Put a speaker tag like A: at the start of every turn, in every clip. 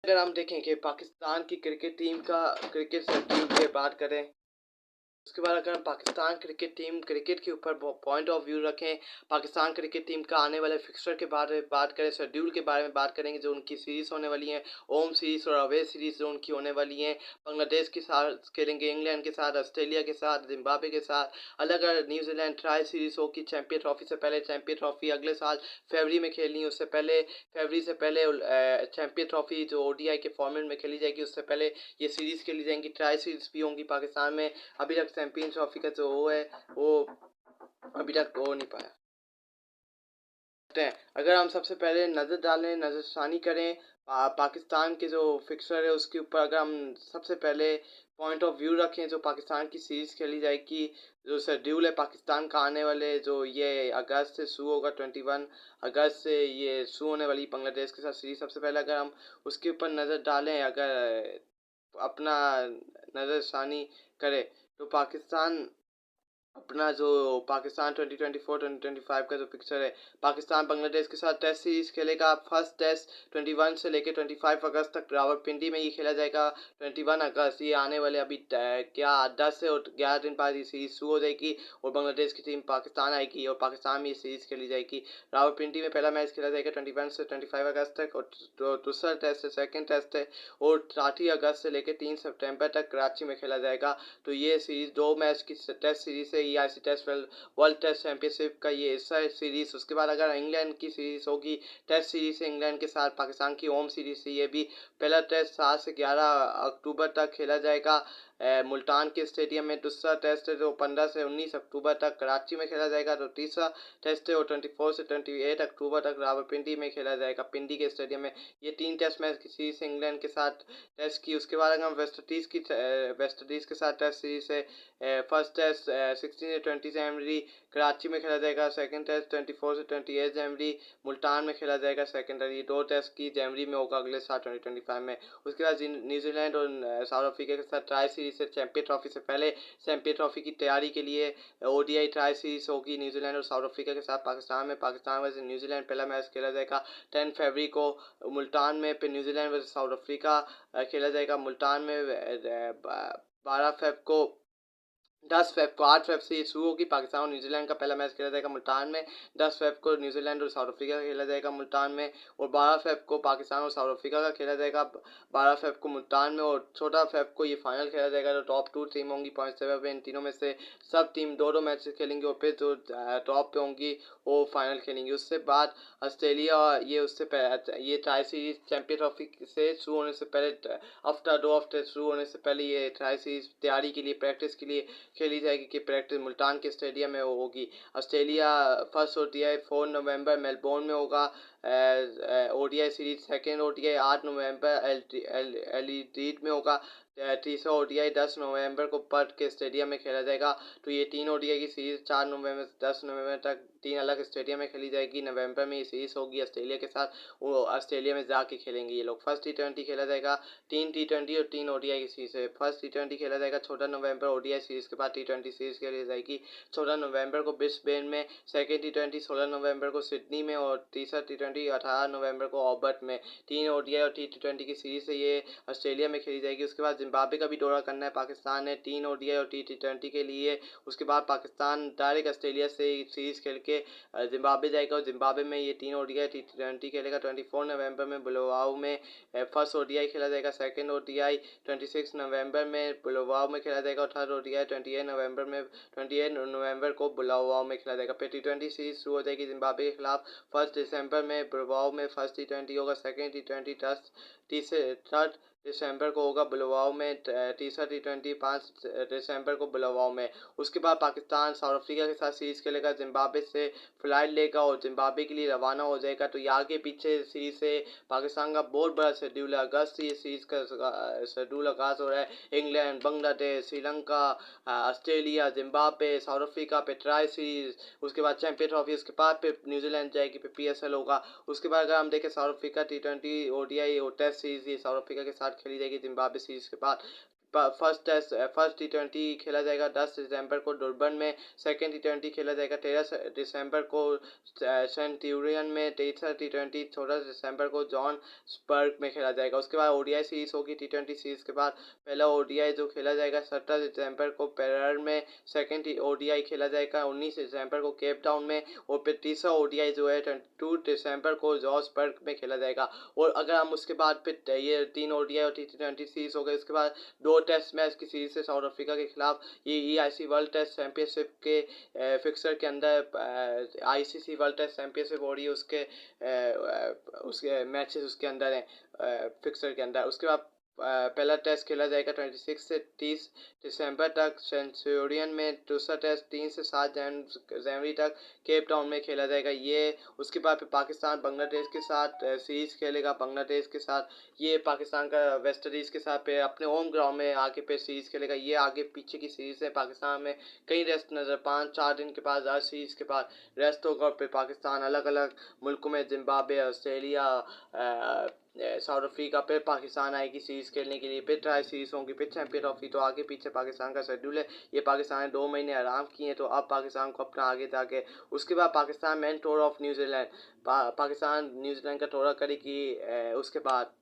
A: अगर हम देखें कि पाकिस्तान की क्रिकेट टीम का क्रिकेट शेड्यूल की बात करें, उसके बाद अगर हम पाकिस्तान क्रिकेट टीम क्रिकेट के ऊपर पॉइंट ऑफ व्यू रखें, पाकिस्तान क्रिकेट टीम का आने वाले फिक्सचर के बारे में बात करें, शेड्यूल के बारे में बात करेंगे, जो उनकी सीरीज़ होने वाली हैं, होम सीरीज़ और अवे सीरीज़ जो उनकी होने वाली हैं। बांग्लादेश के साथ खेलेंगे, इंग्लैंड के साथ, ऑस्ट्रेलिया के साथ, जिम्बाब्वे के साथ, अलग अलग न्यूजीलैंड ट्राई सीरीज़ होगी चैंपियन ट्रॉफी से पहले। चैंपियन ट्रॉफी अगले साल फरवरी में खेलनी है, उससे पहले फरवरी से पहले चैंपियन ट्रॉफी जो ओडीआई के फॉर्मेट में खेली जाएगी, उससे पहले ये सीरीज़ खेली जाएंगी। ट्राई सीरीज़ भी होंगी पाकिस्तान में। अभी तक चैंपियन ट्रॉफी का जो वो है वो अभी तक हो नहीं पाया है। अगर हम सबसे पहले नज़र डालें, नज़रसानी करें पाकिस्तान के जो फिक्सर है उसके ऊपर, अगर हम सबसे पहले पॉइंट ऑफ व्यू रखें जो पाकिस्तान की सीरीज़ खेली जाएगी, जो शेड्यूल है पाकिस्तान का आने वाले, जो ये अगस्त से शुरू होगा, 21 अगस्त से ये शुरू होने वाली बांग्लादेश के साथ सीरीज़। सबसे पहले अगर हम उसके ऊपर नज़र डालें, अगर अपना नज़रसानी करें, तो पाकिस्तान अपना जो पाकिस्तान 2024-2025 का जो पिक्चर है, पाकिस्तान बांग्लादेश के साथ टेस्ट सीरीज़ खेलेगा। फर्स्ट टेस्ट 21 से लेकर 25 अगस्त तक रावलपिंडी में ये खेला जाएगा। 21 अगस्त ये आने वाले अभी क्या 10 से और 11 दिन बाद ये सीरीज़ शुरू हो जाएगी और बांग्लादेश की टीम पाकिस्तान आएगी और पाकिस्तान में ये सीरीज़ खेली जाएगी। रावलपिंडी में पहला मैच खेला जाएगा 21 से 25 अगस्त तक, और दूसरा टेस्ट है, सेकेंड टेस्ट है, और 8 अगस्त से लेकर 3 सितंबर तक कराची में खेला जाएगा। तो ये सीरीज़ 2 मैच की टेस्ट सीरीज़ है, ICC test world test championship का ये हिस्सा है सीरीज़। उसके बाद अगर इंग्लैंड की सीरीज़ होगी, टेस्ट सीरीज़ है इंग्लैंड के साथ, पाकिस्तान की होम सीरीज़ है ये भी। पहला टेस्ट 7 से 11 अक्टूबर तक खेला जाएगा मुल्तान के स्टेडियम में। दूसरा टेस्ट है जो 15 से 19 अक्टूबर तक कराची में खेला जाएगा। तो तीसरा टेस्ट है वो 24 से 28 अक्टूबर तक रावलपिंडी में खेला जाएगा, पिंडी के स्टेडियम में। ये 3 टेस्ट मैच की सीरीज़ इंग्लैंड के साथ टेस्ट की। उसके बाद अगर हम वेस्ट इंडीज़ के साथ टेस्ट सीरीज़ है, फर्स्ट टेस्ट 16 से 20 जनवरी कराची में खेला जाएगा। सेकंड टेस्ट 24 से 28 जनवरी मुल्तान में खेला जाएगा। सेकेंडरी 2 टेस्ट की जनवरी में होगा अगले साल 2025 में। उसके बाद न्यूजीलैंड और साउथ अफ्रीका के साथ ट्राई सीरीज से चैंपियन ट्रॉफी से पहले चैंपियन ट्रॉफी की तैयारी के लिए ओडीआई ट्राई सीरीज होगी न्यूजीलैंड और साउथ अफ्रीका के साथ पाकिस्तान में। पाकिस्तान वर्सेस न्यूजीलैंड पहला मैच खेला जाएगा 10 फरवरी को मुल्तान में। फिर न्यूजीलैंड वर्सेस साउथ अफ्रीका खेला जाएगा मुल्तान में 12 फेब को 10 फेब को 8 फेब से ये शुरू होगी। पाकिस्तान और न्यूजीलैंड का पहला मैच खेला जाएगा मुल्तान में। 10 फेब को न्यूजीलैंड और साउथ अफ्रीका का खेला जाएगा मुल्तान में, और 12 फेब को पाकिस्तान और साउथ अफ्रीका का खेला जाएगा 12 फेब को मुल्तान में, और 14 फेब को ये फाइनल खेला जाएगा। तो टॉप 2 टीम होंगी पॉइंट टेबल पे, इन तीनों में से सब टीम 2-2 मैच खेलेंगी और फिर जो टॉप पे होंगी वो फाइनल खेलेंगी। उससे बाद ऑस्ट्रेलिया ये ये ट्राई सीरीज चैंपियन ट्रॉफी से शुरू होने से पहले हफ्ता 2 हफ्ते शुरू होने से पहले ये ट्राई सीरीज तैयारी के लिए, प्रैक्टिस के लिए खेली जाएगी कि प्रैक्टिस मुल्तान के स्टेडियम में होगी। ऑस्ट्रेलिया फर्स्ट ओडीआई 4 नवंबर मेलबोर्न में होगा। ओडीआई सीरीज सेकेंड ओडीआई 8 नवंबर एडिलेड में होगा। तीसरा ओडीआई 10 नवंबर को पर्थ के स्टेडियम में खेला जाएगा। तो ये 3 ओडीआई की सीरीज 4 नवंबर से 10 नवंबर तक 3 अलग स्टेडियम में खेली जाएगी। नवंबर में ये सीरीज होगी ऑस्ट्रेलिया के साथ, वो ऑस्ट्रेलिया में जाके खेलेंगे ये लोग। फर्स्ट T20 खेला जाएगा, 3 T20 और 3 ओडीआई की सीरीज है। फर्स्ट T20 खेला जाएगा 14 नवंबर, ओडीआई सीरीज के बाद T20 सीरीज खेली जाएगी 14 नवंबर को ब्रिस्बेन में। सेकेंड T20 16 नवंबर को सिडनी में, और तीसरा T20 18 नवंबर को हॉबर्ट में। 3 ओडीआई और T20 की सीरीज है ये ऑस्ट्रेलिया में खेली जाएगी। उसके बाद जिम्बाब्वे का भी दौरा करना है पाकिस्तान ने 3 ओडीआई और T20 के लिए। उसके बाद पाकिस्तान डायरेक्ट ऑस्ट्रेलिया से सीरीज खेल के जिम्बाब्वे जाएगा, और जिम्बाब्वे में ये 3 ओडीआई T20 खेलेगा। 24 नवंबर में बुलवाओ में फर्स्ट ओडीआई खेला जाएगा। सेकेंड ओडीआई 26 नवंबर में बुलवाओ में खेला जाएगा, और थर्ड ओडीआई 28 नवंबर को बुलवाओ में खेला जाएगा। फिर T20 सीरीज शुरू हो जाएगी जिम्बाब्वे के खिलाफ 1 दिसंबर में बुलवाओ में। फर्स्ट T20 होगा, सेकेंड T20 थर्ड दिसंबर को होगा बुलवाओ में, तीसरा T20 5 दिसंबर को बुलवाओ में। उसके बाद पाकिस्तान साउथ अफ्रीका के साथ सीरीज खेलेगा, जिम्बाब्वे से फ्लाइट लेगा और जिम्बाब्वे के लिए रवाना हो जाएगा। तो ये आगे पीछे सीरीज से पाकिस्तान का बहुत बड़ा शेड्यूल है। अगस्त से ये सीरीज का शेड्यूल आगाज हो रहा है। England, Bangladesh, Sri Lanka, Australia, Zimbabwe, south Africa पे ट्राई सीरीज, उसके बाद चैंपियन ट्रॉफी, उसके बाद फिर न्यूजीलैंड जाएगी, फिर PSL होगा। उसके बाद अगर हम देखें साउथ अफ्रीका T20 ओडीआई और टेस्ट सीरीज ये साउथ अफ्रीका के साथ खेली जाएगी जिम्बाब्वे सीरीज के बाद। फर्स्ट टी20 खेला जाएगा 10 दिसंबर को डुरबन में। सेकंड टी20 खेला जाएगा 13 दिसंबर को सेंटूरियन में। तीसरा टी20 14 दिसंबर को जॉन्सबर्ग में खेला जाएगा। उसके बाद ओडीआई सीरीज होगी टी20 सीरीज के बाद। पहला ओडीआई जो खेला जाएगा 17 दिसंबर को पेरर में। सेकंड ओडीआई खेला जाएगा 19 दिसंबर को केप टाउन में। और फिर तीसरा ओडीआई जो है 22 दिसंबर को जॉन्सबर्ग में खेला जाएगा। और अगर हम उसके बाद फिर ये 3 ओडीआई और टी20 सीरीज हो गए, उसके बाद 2 टेस्ट मैच की सीरीज है साउथ अफ्रीका के खिलाफ। ये ईआईसी वर्ल्ड टेस्ट चैंपियनशिप के फिक्सर के अंदर आईसीसी वर्ल्ड टेस्ट चैंपियनशिप हो रही है, उसके मैचेस उसके अंदर हैं फिक्सर के अंदर। उसके बाद पहला टेस्ट खेला जाएगा 26 से 30 दिसंबर तक सेंचुरियन में। दूसरा टेस्ट 3 से 7 जनवरी तक केप टाउन में खेला जाएगा। ये उसके बाद फिर पाकिस्तान बांग्लादेश के साथ सीरीज खेलेगा। बांग्लादेश के साथ ये पाकिस्तान का वेस्ट इंडीज़ के साथ पे अपने होम ग्राउंड में आके पे सीरीज खेलेगा। ये आगे पीछे की सीरीज है। पाकिस्तान में कई रेस्ट नज़र 5-4 दिन के बाद हर सीरीज के बाद रेस्ट होगा। और फिर पाकिस्तान अलग अलग मुल्कों में जिम्बाब्वे, ऑस्ट्रेलिया, साउथ अफ्रीका पे पाकिस्तान आएगी सीरीज़ खेलने के लिए। फिर ट्राई सीरीज होंगी, फिर चैंपियन ट्रॉफी। तो आगे पीछे पाकिस्तान का शेड्यूल है। ये पाकिस्तान ने 2 महीने आराम किए हैं, तो अब पाकिस्तान को अपना आगे जाके उसके बाद Pakistan man tour of New Zealand Pakistan New Zealand का दौरा करेगी। उसके बाद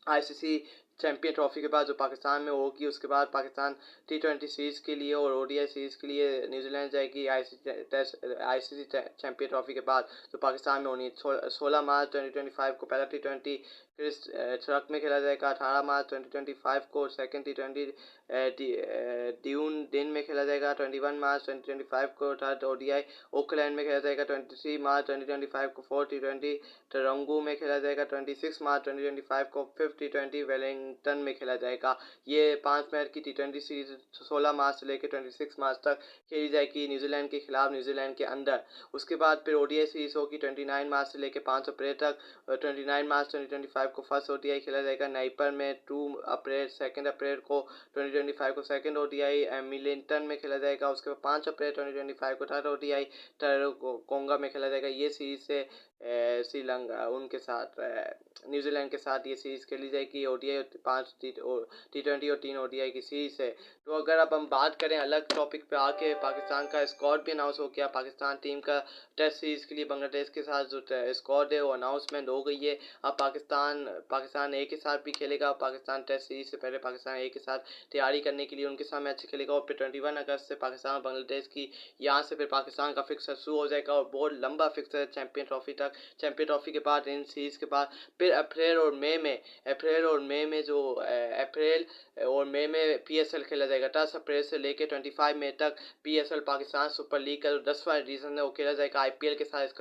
A: आईसीसी चैंपियन ट्रॉफी के बाद जो पाकिस्तान में होगी, उसके बाद पाकिस्तान टी20 सीरीज़ के लिए और ओडीआई सीरीज़ के लिए न्यूजीलैंड जाएगी। आईसीसी चैंपियन ट्रॉफी के बाद जो पाकिस्तान में होनी है। 16 मार्च 2025 को पहला टी20 क्रिस ट्रक में खेला जाएगा। 18 मार्च 2025 को सेकंड टी20 ड्यून दिन में खेला जाएगा। 21 मार्च 2025 को थर्ड ओडीआई ओकलैंड में खेला जाएगा। 23 मार्च 2025 को फोर्थ टी20 टरंगू में खेला जाएगा। 26 मार्च 2025 को फिफ्थ टी20 वेलिंगटन में खेला जाएगा। ये 5 मैच की टी20 सीरीज 16 मार्च से लेकर 26 मार्च तक खेली जाएगी न्यूजीलैंड के खिलाफ, न्यूजीलैंड के अंदर। उसके बाद फिर ओडीआई सीरीज होगी 29 मार्च से लेकर 5 अप्रैल तक। 29 मार्च 2025 को फर्स्ट ओडीआई खेला जाएगा नाइपर में। 2 अप्रैल 2 अप्रैल को 2025 को सेकंड ओडीआई मिलिंगटन में खेला जाएगा। उसके बाद 5 अप्रैल 2025 को थर्ड ओडीआई कोंगा में खेला जाएगा। ये सीरीज से श्रीलंका उनके साथ न्यूजीलैंड के साथ ये सीरीज़ खेली जाएगी। ओडीआई 5 टी20 और 3 ओडीआई की सीरीज़ है। तो अगर अब हम बात करें अलग टॉपिक पे आके, पाकिस्तान का स्क्वाड भी अनाउंस हो गया। पाकिस्तान टीम का टेस्ट सीरीज़ के लिए बांग्लादेश के साथ जो स्क्वाड है वो अनाउंसमेंट हो गई है। अब पाकिस्तान एक के साथ भी खेलेगा। पाकिस्तान टेस्ट सीरीज़ से पहले पाकिस्तान एक के साथ तैयारी करने के लिए उनके साथ मैच खेलेगा। और फिर 21 अगस्त से पाकिस्तान और बांग्लादेश की यहाँ से फिर पाकिस्तान का फिक्सर शुरू हो जाएगा और बहुत लंबा फिक्सर है चैंपियन ट्रॉफी तक। चैंपियन ट्रॉफी के बाद इन सीरीज़ के बाद फिर अप्रैल और मई में पीएसएल खेला जाएगा। 10 अप्रैल से लेकर 25 मई तक पीएसएल पाकिस्तान सुपर लीग का जो 10वां एडिशन है वो खेला जाएगा। आईपीएल के साथ इसका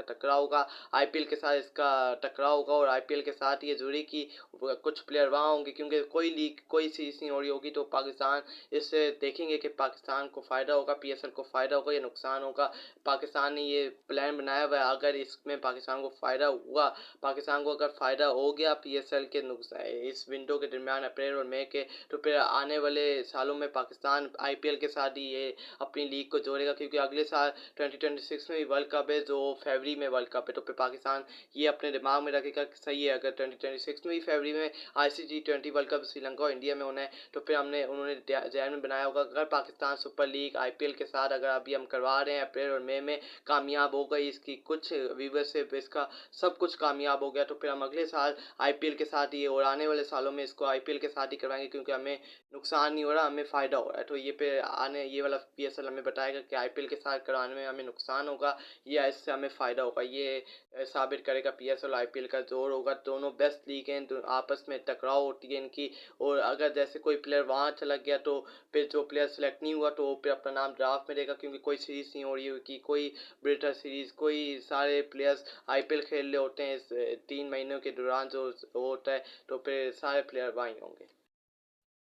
A: टकराव होगा और आईपीएल के साथ ये जुड़ी कि कुछ प्लेयर वहाँ होंगे, क्योंकि कोई सीरीज नहीं हो रही होगी। तो पाकिस्तान इससे देखेंगे कि पाकिस्तान को फ़ायदा होगा, पीएसएल को फ़ायदा होगा या नुकसान होगा। पाकिस्तान ने ये प्लान बनाया हुआ है। अगर इसमें पाकिस्तान को फ़ायदा हुआ, पाकिस्तान को अगर फ़ायदा हो गया पीएसएल के इस विंडो के दरमियान अप्रैल और मई के, तो फिर आने वाले सालों में पाकिस्तान आईपीएल के साथ ही ये अपनी लीग को जोड़ेगा। क्योंकि अगले साल 2026 में भी वर्ल्ड कप है, जो फरवरी में वर्ल्ड कप है। तो फिर पाकिस्तान ये अपने दिमाग में रखेगा कि सही है, अगर 2026 में भी फरवरी में ICC T20 world cup Sri Lanka और इंडिया में होना है, तो फिर उन्होंने ध्यान में बनाया होगा अगर पाकिस्तान सुपर लीग आईपीएल के साथ अगर अभी हम करवा रहे हैं अप्रैल और मई में, कामयाब हो गई, इसकी कुछ व्यूवरशिप, इसका सब कुछ कामयाब हो गया, तो फिर हम अगले साल आईपीएल के साथ ही और आने वाले सालों में इसको आईपीएल के साथ ही करवाएंगे। क्योंकि हमें नुकसान नहीं हो रहा, हमें फ़ायदा हो रहा है। तो ये वाला पीएसएल हमें बताएगा कि आईपीएल के साथ करवाने में हमें नुकसान होगा या इससे हमें फ़ायदा होगा। ये साबित करेगा पीएसएल आईपीएल का जोर होगा। दोनों बेस्ट लीग हैं, तो आपस में टकराव होती है इनकी। और अगर जैसे कोई प्लेयर वहाँ चला गया तो फिर जो प्लेयर सेलेक्ट नहीं हुआ तो वो फिर अपना नाम ड्राफ्ट में देगा। क्योंकि कोई सीरीज़ नहीं हो रही होगी, कोई ब्रिटर सीरीज़, कोई सारे प्लेयर्स आईपीएल खेल रहे होते हैं इस 3 महीनों के दौरान जो होता है, तो फिर सारे प्लेयर वहीं होंगे।